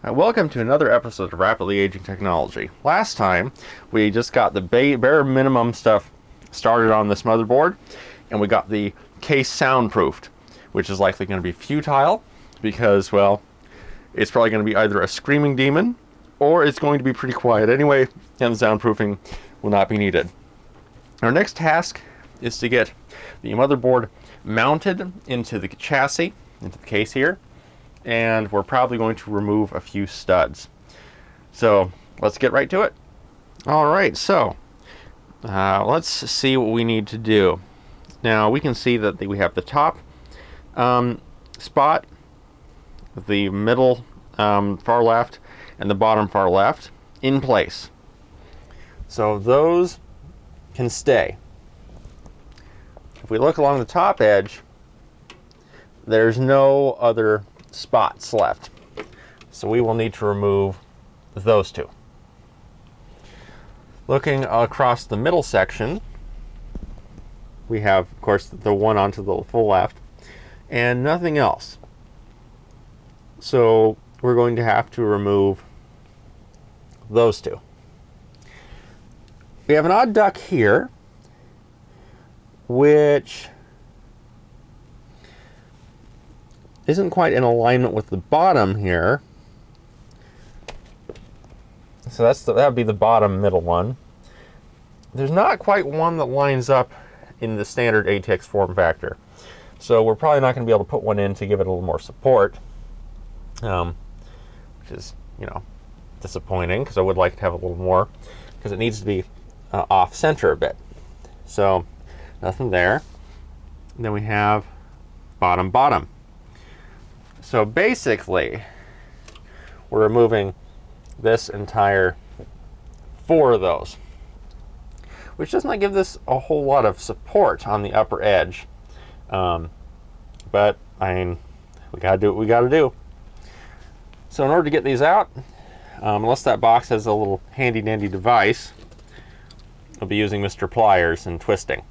Welcome to another episode of Rapidly Aging Technology. Last time, we just got the bare minimum stuff started on this motherboard, and we got the case soundproofed, which is likely going to be futile because, well, it's probably going to be either a screaming demon or it's going to be pretty quiet anyway, and the soundproofing will not be needed. Our next task is to get the motherboard mounted into the chassis, into the case here, and we're probably going to remove a few studs. So let's get right to it. Alright, so let's see what we need to do. Now we can see that we have the top spot, the middle far left, and the bottom far left in place. So those can stay. If we look along the top edge, there's no other spots left, so we will need to remove those two. Looking across the middle section, we have, of course, the one onto the full left and nothing else, so we're going to have to remove those two. We have an odd duct here which isn't quite in alignment with the bottom here. So that would be the bottom middle one. There's not quite one that lines up in the standard ATX form factor. So we're probably not going to be able to put one in to give it a little more support. Which is, disappointing, because I would like to have a little more, because it needs to be off center a bit. So nothing there. And then we have bottom. So basically, we're removing this entire 4 of those, which does not give this a whole lot of support on the upper edge. But I mean, we gotta do what we gotta do. So in order to get these out, unless that box has a little handy dandy device, I'll be using Mr. Pliers and twisting,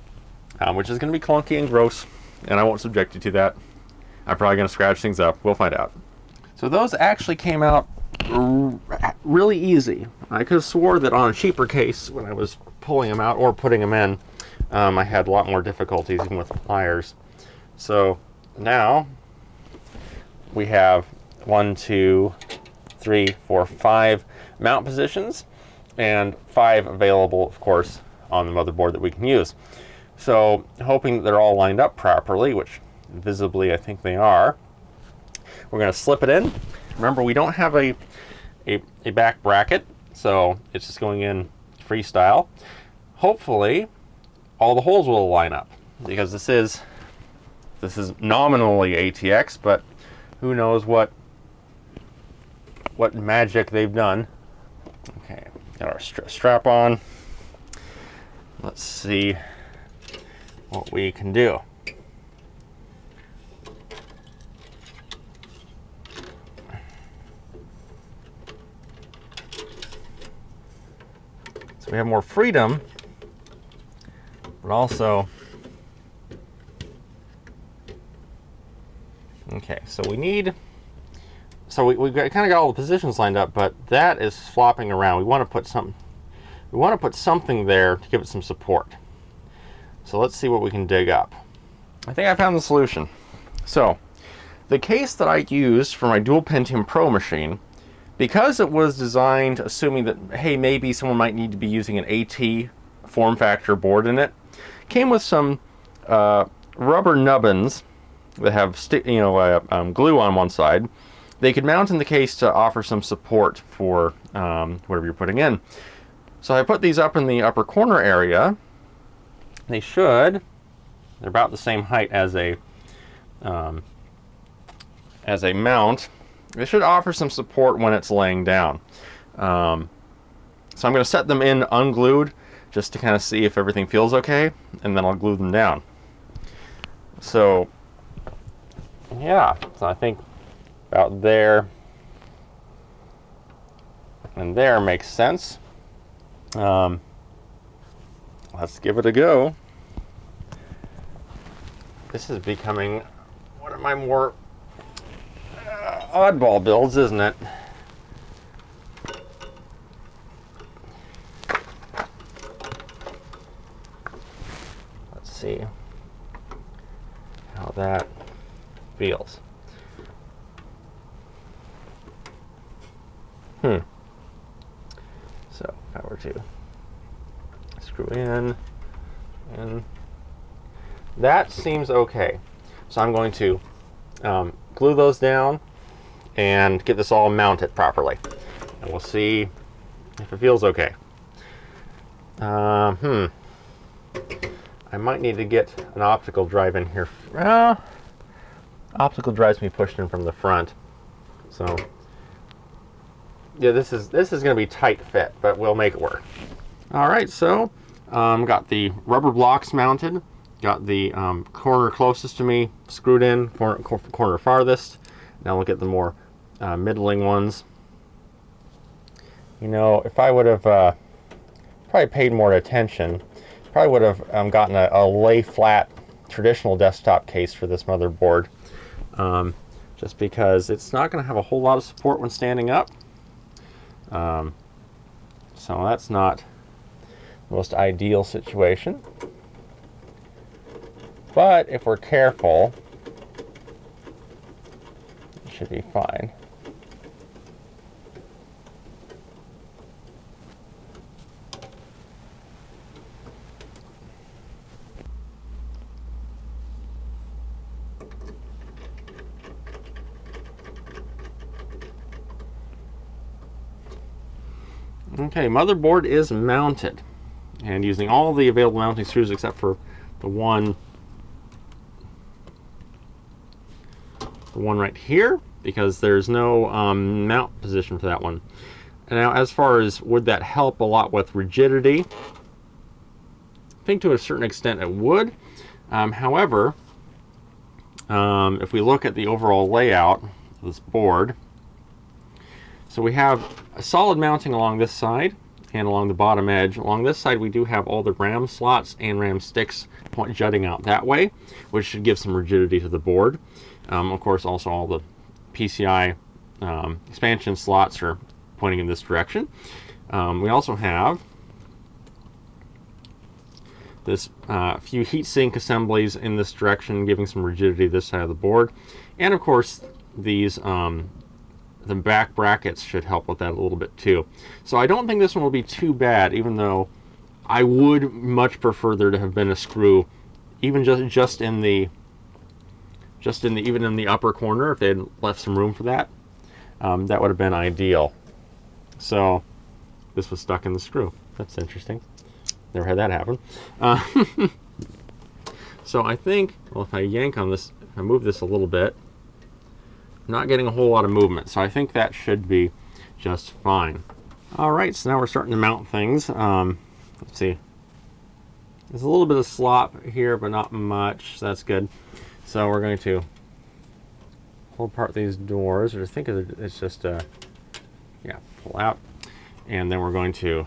which is going to be clunky and gross, and I won't subject you to that. I'm probably going to scratch things up. We'll find out. So those actually came out really easy. I could have swore that on a cheaper case, when I was pulling them out or putting them in, I had a lot more difficulties even with pliers. So now we have 1, 2, 3, 4, 5 mount positions, and 5 available, of course, on the motherboard that we can use. So hoping that they're all lined up properly, which visibly I think they are, we're going to slip it in. Remember, we don't have a back bracket, so it's just going in freestyle. Hopefully all the holes will line up, because this is nominally ATX, but who knows what magic they've done. Okay, got our strap on. Let's see what we can do. So we have more freedom, but also, okay, so we need, so we kind of got all the positions lined up, but that is flopping around. We want to put something there to give it some support. So let's see what we can dig up. I think I found the solution. So the case that I used for my dual Pentium Pro machine, because it was designed assuming that, hey, maybe someone might need to be using an AT form factor board in it, came with some rubber nubbins that have glue on one side. They could mount in the case to offer some support for whatever you're putting in. So I put these up in the upper corner area. They're about the same height as a mount. They should offer some support when it's laying down. So I'm going to set them in unglued just to kind of see if everything feels okay, and then I'll glue them down. So yeah, so I think about there and there makes sense. Let's give it a go. This is becoming one of my more oddball builds, isn't it? Let's see how that feels. So if I were to screw in, and that seems okay. So I'm going to glue those down and get this all mounted properly, and we'll see if it feels okay. I might need to get an optical drive in here. Optical drives me pushed in from the front, so yeah, this is going to be tight fit, but we'll make it work. All right, so got the rubber blocks mounted, got the corner closest to me screwed in, corner farthest. Now we'll get the more middling ones. You know, if I would have probably paid more attention, probably would have gotten a lay flat traditional desktop case for this motherboard, just because it's not going to have a whole lot of support when standing up. So that's not the most ideal situation, but if we're careful, it should be fine. Okay, motherboard is mounted, and using all the available mounting screws except for the one right here, because there's no mount position for that one. And now, as far as would that help a lot with rigidity, I think to a certain extent it would. However, if we look at the overall layout of this board, so we have a solid mounting along this side and along the bottom edge. Along this side we do have all the RAM slots and RAM sticks jutting out that way, which should give some rigidity to the board. Of course, also all the PCI expansion slots are pointing in this direction. We also have this few heatsink assemblies in this direction, giving some rigidity to this side of the board. And of course, these the back brackets should help with that a little bit too. So I don't think this one will be too bad, even though I would much prefer there to have been a screw, even just in the even in the upper corner. If they had left some room for that, that would have been ideal. So this was stuck in the screw. That's interesting. Never had that happen. So I think, well, if I yank on this, if I move this a little bit, I'm not getting a whole lot of movement, so I think that should be just fine. All right, so now we're starting to mount things. Let's see. There's a little bit of slop here, but not much, so that's good. So we're going to pull apart these doors, or I think it's just yeah, pull out, and then we're going to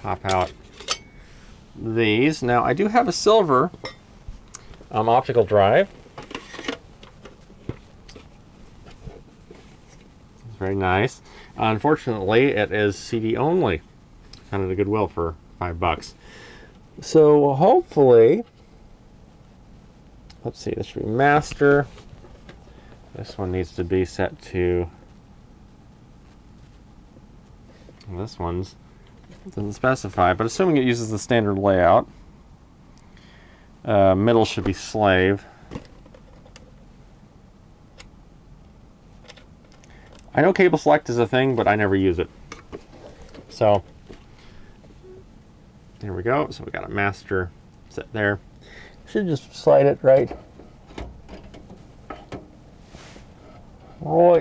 pop out these. Now I do have a silver optical drive. It's very nice. Unfortunately, it is CD only. Found it at Goodwill for $5. So hopefully, let's see, this should be master. This one needs to be set to, well, this one's doesn't specify, but assuming it uses the standard layout, middle should be slave. I know cable select is a thing, but I never use it. So there we go. So we got a master set there. Should just slide it right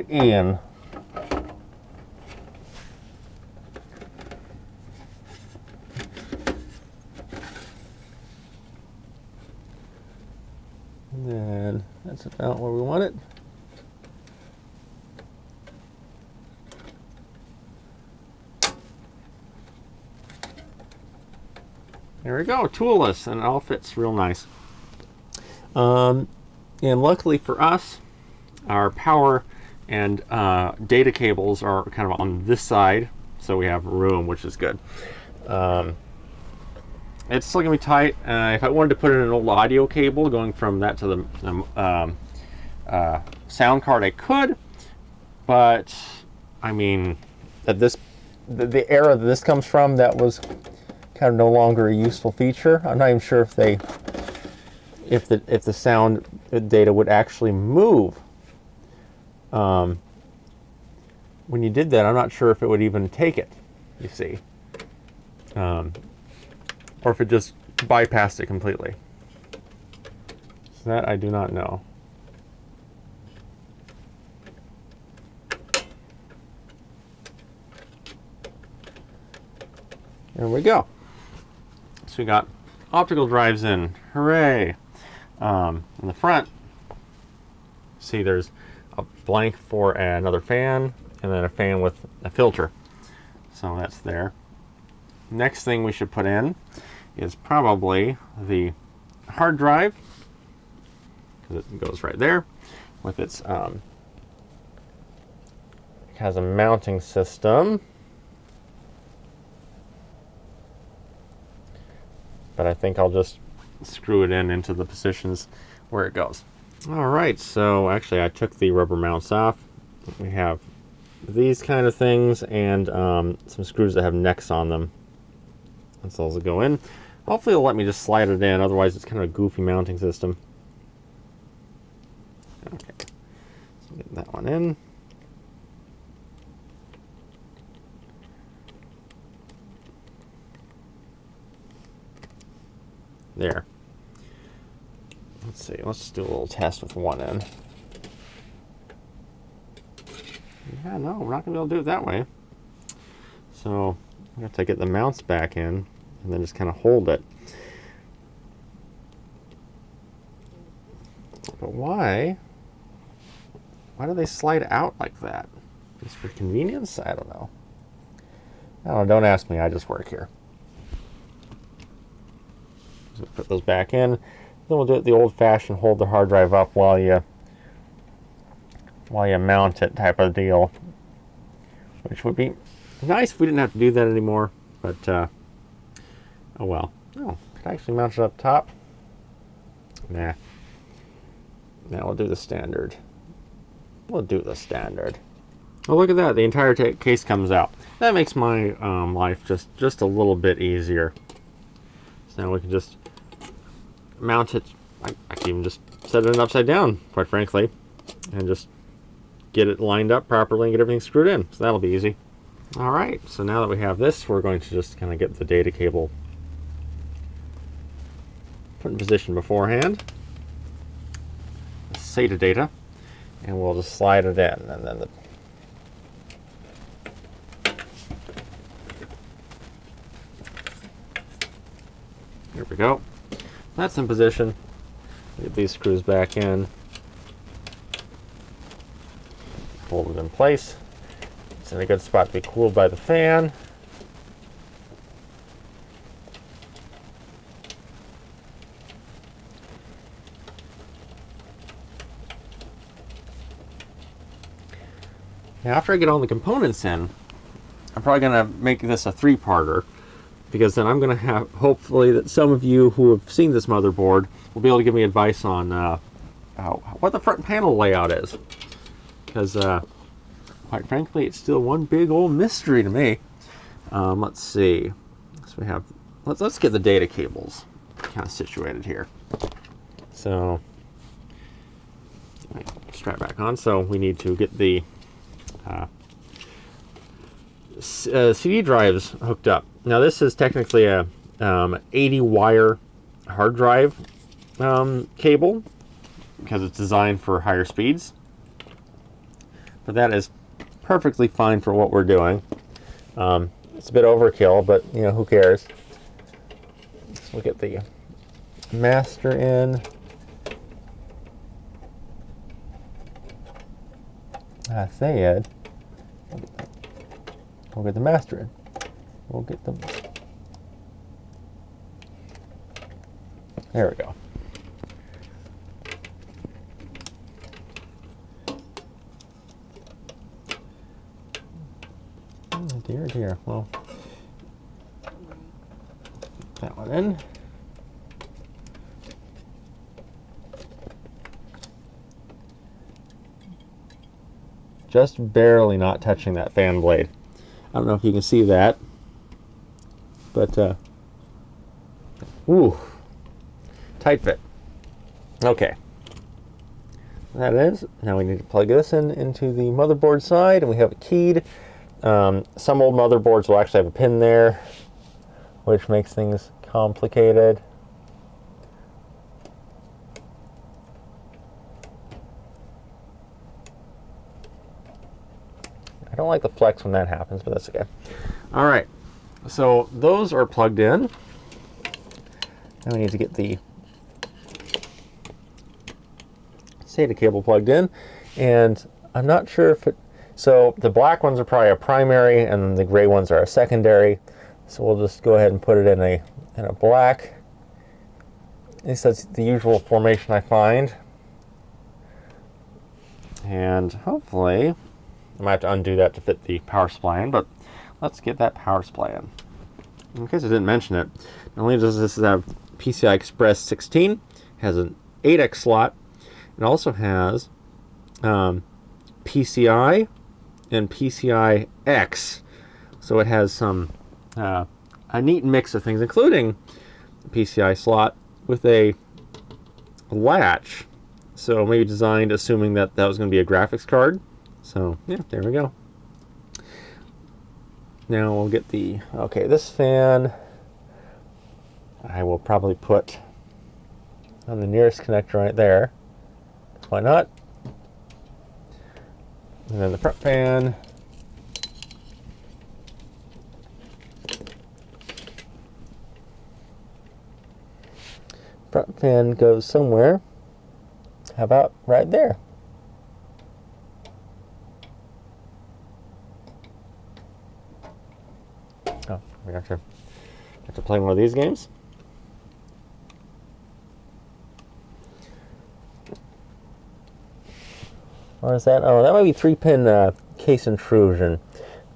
in. And then that's about where we want it. There we go, toolless, and it all fits real nice. And luckily for us, our power and data cables are kind of on this side, so we have room, which is good. It's still gonna be tight. If I wanted to put in an old audio cable going from that to the sound card, I could, but I mean, at this the era that this comes from, that was kind of no longer a useful feature. I'm not even sure if the sound data would actually move. When you did that, I'm not sure if it would even take it, you see. Or if it just bypassed it completely. So that I do not know. There we go. So we got optical drives in. Hooray! In the front, see there's a blank for another fan, and then a fan with a filter. So that's there. Next thing we should put in is probably the hard drive, because it goes right there with its it has a mounting system. But I think I'll just screw it into the positions where it goes. All right, so actually I took the rubber mounts off. We have these kind of things and some screws that have necks on them. And so those will go in. Hopefully it'll let me just slide it in, otherwise it's kind of a goofy mounting system. Okay, so get that one in. There. Let's see, let's just do a little test with one end. Yeah, no, we're not going to be able to do it that way. So we have to get the mounts back in and then just kind of hold it. But why do they slide out like that? Just for convenience? I don't know. Don't ask me, I just work here. So put those back in. Then we'll do it the old-fashioned, hold the hard drive up while you mount it type of deal, which would be nice if we didn't have to do that anymore. But oh well. Oh, could I actually mount it up top? Nah. Now we'll do the standard. We'll do the standard. Oh, look at that! The entire case comes out. That makes my life just a little bit easier. So now we can just mount it. I can even just set it upside down, quite frankly, and just get it lined up properly and get everything screwed in. So that'll be easy. All right, so now that we have this, we're going to just kind of get the data cable put in position beforehand. SATA data, and we'll just slide it in, and then here we go. That's in position. Get these screws back in. Hold it in place. It's in a good spot to be cooled by the fan. Now, after I get all the components in, I'm probably going to make this a three-parter, because then I'm going to have, hopefully, that some of you who have seen this motherboard will be able to give me advice on what the front panel layout is. Because, quite frankly, it's still one big old mystery to me. Let's see. So we have, let's get the data cables kind of situated here. So, strap back on. So we need to get the CD drives hooked up. Now this is technically a 80 wire hard drive cable, because it's designed for higher speeds, but that is perfectly fine for what we're doing. It's a bit overkill, but you know, who cares. Let's look at the master in. I said we'll get the master in. We'll get them. There we go. Oh dear, dear. Well, that one in. Just barely not touching that fan blade. I don't know if you can see that, but ooh, tight fit. Okay, that is. Now we need to plug this into the motherboard side, and we have it keyed. Some old motherboards will actually have a pin there, which makes things complicated. I don't like the flex when that happens, but that's okay. All right, so those are plugged in. Now we need to get the SATA cable plugged in, and I'm not sure if it, so the black ones are probably a primary and the gray ones are a secondary. So we'll just go ahead and put it in a black. At least that's the usual formation I find. And hopefully, I might have to undo that to fit the power supply in, but let's get that power supply in. In case I didn't mention it, not only does this have PCI Express 16, has an 8X slot, it also has PCI and PCI X. So it has some a neat mix of things, including a PCI slot with a latch. So maybe designed assuming that that was going to be a graphics card. So yeah, there we go. Now we'll get the, okay, this fan I will probably put on the nearest connector right there. Why not? And then the prep fan. Prep fan goes somewhere. How about right there? Oh, we have to play one of these games. Or is that? Oh, that might be 3-pin case intrusion.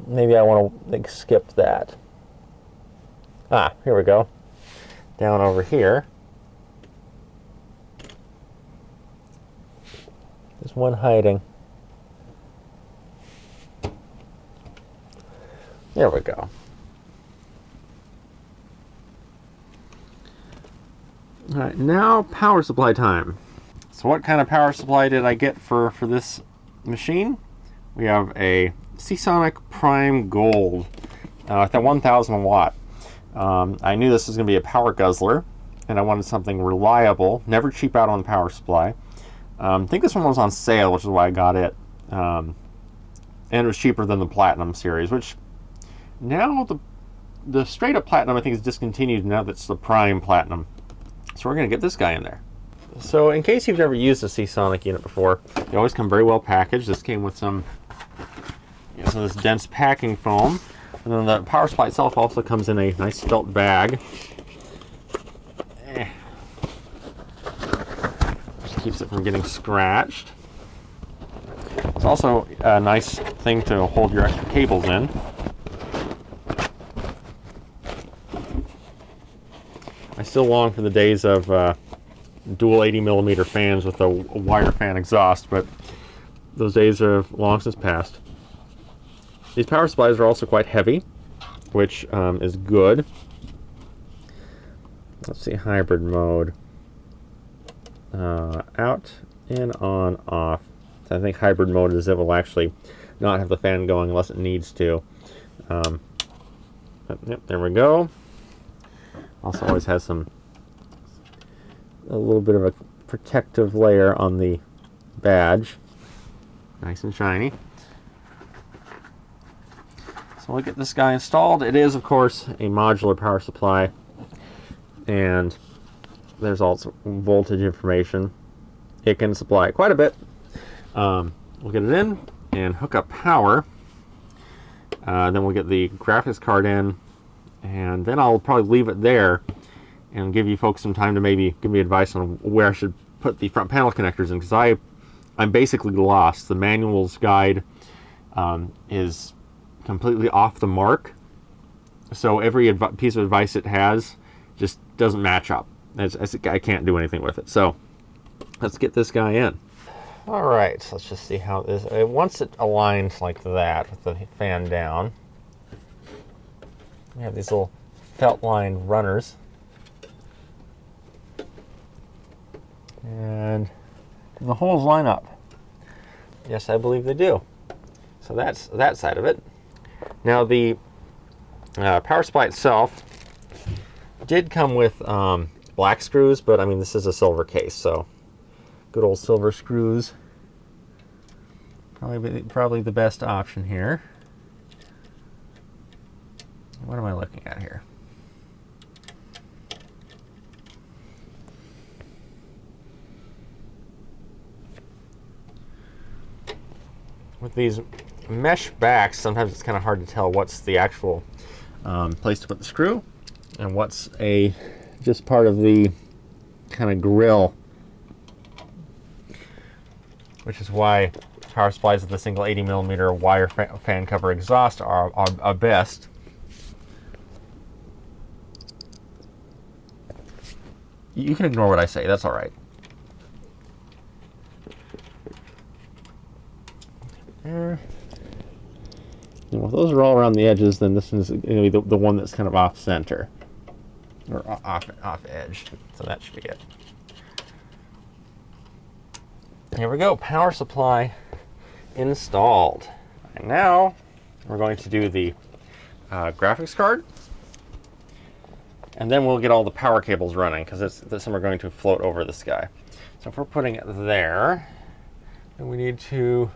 Maybe I want to skip that. Ah, here we go. Down over here. There's one hiding. There we go. All right, now power supply time. So what kind of power supply did I get for this machine? We have a Seasonic Prime Gold at that 1000 watt. I knew this was going to be a power guzzler, and I wanted something reliable, never cheap out on the power supply. I think this one was on sale, which is why I got it. And it was cheaper than the Platinum series, which now the straight up Platinum I think is discontinued. Now that's the Prime Platinum. So we're going to get this guy in there. So in case you've never used a Seasonic unit before, they always come very well packaged. This came with some of this dense packing foam. And then the power supply itself also comes in a nice felt bag. Just keeps it from getting scratched. It's also a nice thing to hold your extra cables in. I still long for the days of dual 80mm fans with a wire fan exhaust, but those days are long since past. These power supplies are also quite heavy, which is good. Let's see, hybrid mode. Out, in, on, off. So I think hybrid mode is it will actually not have the fan going unless it needs to. But, yep, there we go. Also always has a little bit of a protective layer on the badge. Nice and shiny. So we'll get this guy installed. It is, of course, a modular power supply. And there's also voltage information. It can supply quite a bit. We'll get it in and hook up power. Then we'll get the graphics card in. And then I'll probably leave it there and give you folks some time to maybe give me advice on where I should put the front panel connectors in, because I'm basically lost. The manual's guide is completely off the mark, so every piece of advice it has just doesn't match up. I can't do anything with it. So let's get this guy in. All right, so let's just see how this. Once it aligns like that with the fan down, we have these little felt-lined runners, and the holes line up. Yes, I believe they do. So that's that side of it. Now the power supply itself did come with black screws, but I mean, this is a silver case, so good old silver screws probably the best option here. What am I looking at here? With these mesh backs, sometimes it's kind of hard to tell what's the actual place to put the screw and what's just part of the kind of grill, which is why power supplies with a single 80mm wire fan cover exhaust are best. You can ignore what I say, that's all right. There. And if those are all around the edges, then this is going to be the one that's kind of off center, or off edge. So that should be it. Here we go, power supply installed. And now we're going to do the graphics card, and then we'll get all the power cables running, because some are going to float over this guy. So if we're putting it there, then we need to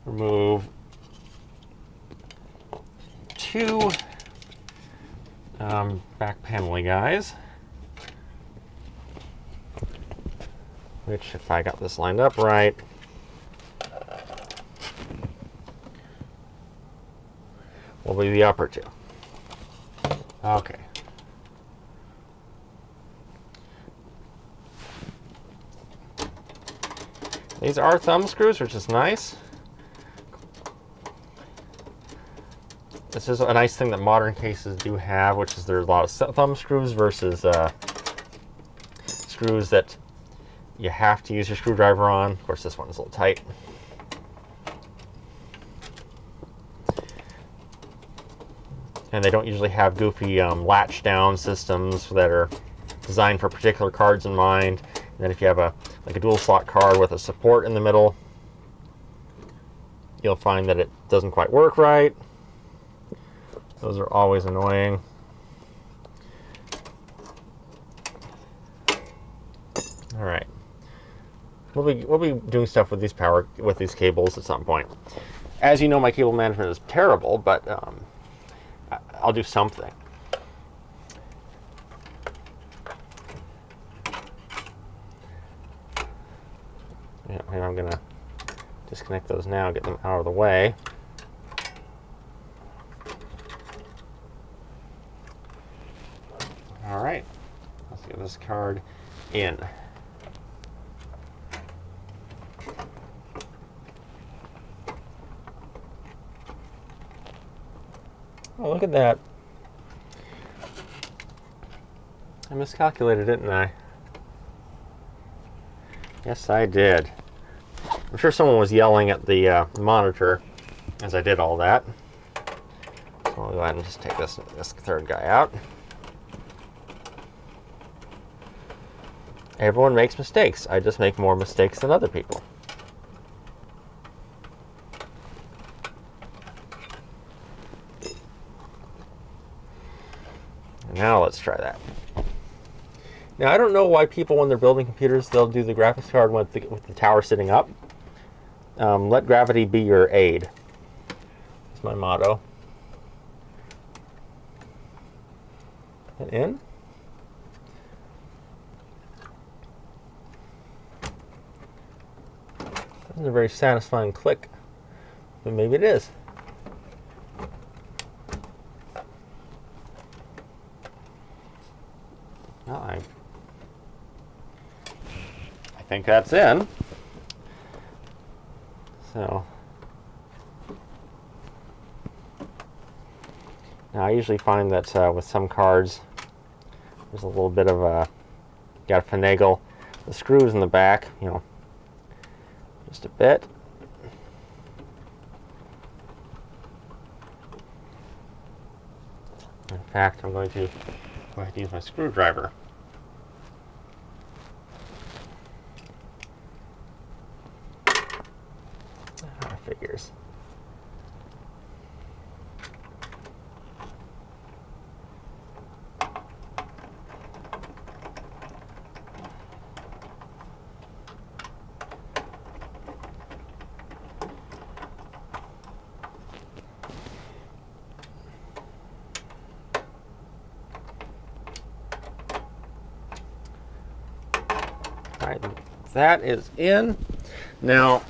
remove two back paneling guys, which, if I got this lined up right, will be the upper two. Okay. These are thumb screws, which is nice. This is a nice thing that modern cases do have, which is there's a lot of thumb screws versus screws that you have to use your screwdriver on. Of course, this one's a little tight. And they don't usually have goofy latch down systems that are designed for particular cards in mind. And then if you have like a dual slot card with a support in the middle, you'll find that it doesn't quite work right. Those are always annoying. All right, we'll be doing stuff with these cables at some point. As you know, my cable management is terrible, but I'll do something. Yeah, and I'm gonna disconnect those now, get them out of the way. All right, let's get this card in. Oh, look at that. I miscalculated, didn't I? Yes, I did. I'm sure someone was yelling at the monitor as I did all that. So I'll go ahead and just take this third guy out. Everyone makes mistakes. I just make more mistakes than other people. And now let's try that. Now, I don't know why people, when they're building computers, they'll do the graphics card with the tower sitting up. Let gravity be your aid. That's my motto. And in. This is a very satisfying click, but maybe it is. Well, I think that's in. So now I usually find that with some cards, there's a little bit of a, got to finagle the screws in the back, you know, just a bit. In fact, I'm going to go ahead and use my screwdriver. Figures. Alright, that is in. Now,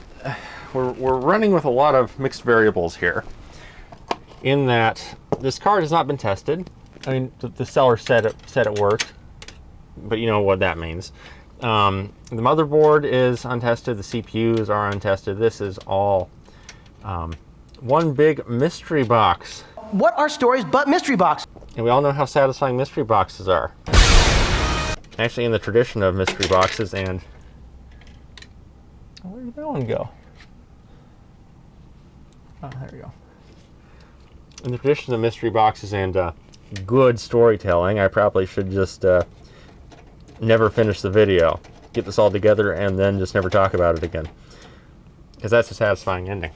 we're running with a lot of mixed variables here, in that this card has not been tested. I mean, the seller said it worked, but you know what that means. The motherboard is untested, the CPUs are untested. This is all one big mystery box. What are stories but mystery box? And we all know how satisfying mystery boxes are. Actually, in the tradition of mystery boxes, and where did that one go? Oh, there we go. In the tradition of mystery boxes and good storytelling, I probably should just never finish the video. Get this all together and then just never talk about it again. Because that's a satisfying ending.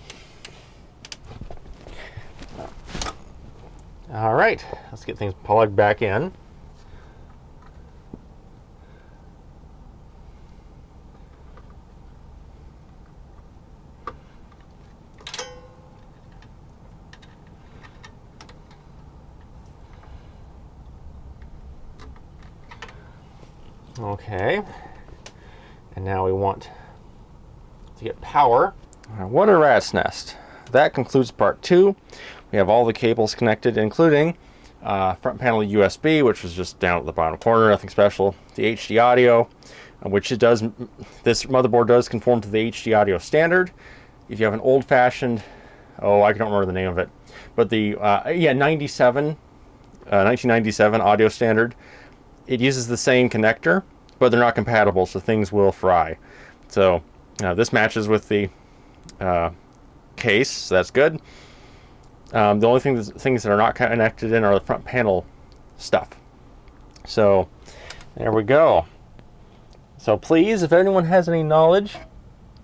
Alright, let's get things plugged back in. Okay, and now we want to get power. What a rat's nest. That concludes part 2. We have all the cables connected, including front panel USB, which is just down at the bottom corner, nothing special. The HD audio, which this motherboard does conform to the HD audio standard. If you have an old-fashioned, I don't remember the name of it, but the 1997 audio standard, it uses the same connector, but they're not compatible, so things will fry. So this matches with the case, so that's good. The only things that are not connected in are the front panel stuff. So there we go. So please, if anyone has any knowledge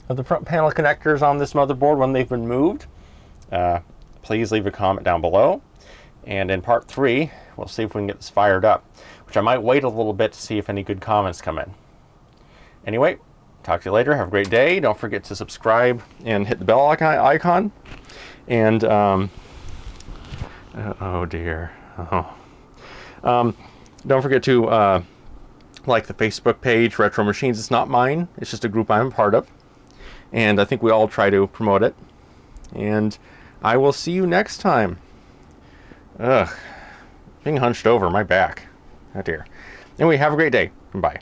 of the front panel connectors on this motherboard when they've been moved, please leave a comment down below. And in part 3, we'll see if we can get this fired up, which I might wait a little bit to see if any good comments come in. Anyway, talk to you later. Have a great day. Don't forget to subscribe and hit the bell icon. And, oh dear. Don't forget to like the Facebook page, Retro Machines. It's not mine. It's just a group I'm a part of. And I think we all try to promote it. And I will see you next time. Ugh. Being hunched over, my back. Oh dear. Anyway, have a great day. Bye.